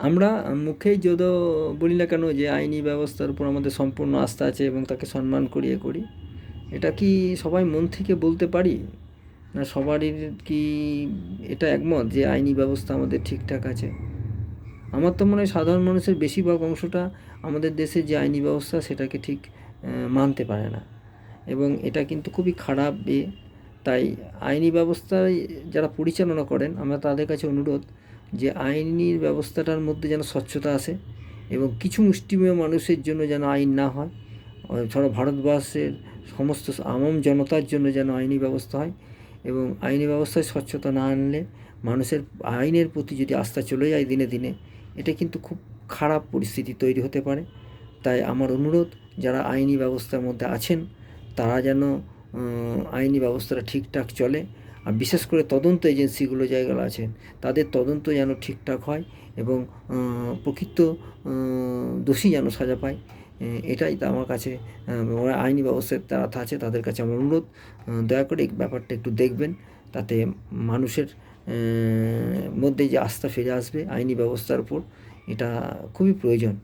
আমরা মুখেই যদিও বলি না কেন যে আইনি ব্যবস্থার উপর আমাদের সম্পূর্ণ আস্থা আছে এবং তাকে সম্মান করি করি, এটা কি সবাই মন থেকে বলতে পারি? না সবারই কি এটা একমত যে আইনি ব্যবস্থা আমাদের ঠিকঠাক আছে? আমার তো মনে হয় সাধারণ মানুষের বেশিরভাগ অংশটা আমাদের দেশে যে আইনি ব্যবস্থা সেটাকে ঠিক মানতে পারে না, এবং এটা কিন্তু খুবই খারাপ তাই আইনি ব্যবস্থায় যারা পরিচালনা করেন আমরা তাদের কাছে অনুরোধ যে আইনি ব্যবস্থাটার মধ্যে যেন স্বচ্ছতা আসে এবং কিছু মুষ্টিমেয় মানুষের জন্য যেন আইন না হয়। সারা ভারতবর্ষের সমস্ত আম জনতার জন্য যেন আইনি ব্যবস্থা হয়, এবং আইনি ব্যবস্থায় স্বচ্ছতা না আনলে মানুষের আইনের প্রতি যদি আস্থা চলে যায় দিনে দিনে, এটা কিন্তু খুব খারাপ পরিস্থিতি তৈরি হতে পারে। তাই আমার অনুরোধ, যারা আইনি ব্যবস্থার মধ্যে আছেন তারা যেন আইনি ব্যবস্থাটা ঠিকঠাক চলে, আর বিশেষ করে তদন্ত এজেন্সিগুলো যেগুলো আছেন তাদের তদন্ত যেন ঠিকঠাক হয় এবং প্রকৃত দোষী যেন সাজা পায়। এটাই তো আমার কাছে আইনি ব্যবস্থায় যারা আছে তাদের কাছে আমার অনুরোধ, দয়া করে এই ব্যাপারটা একটু দেখবেন, তাতে মানুষের মধ্যে যে আস্থা ফিরে আসবে আইনি ব্যবস্থার উপর, এটা খুবই প্রয়োজন।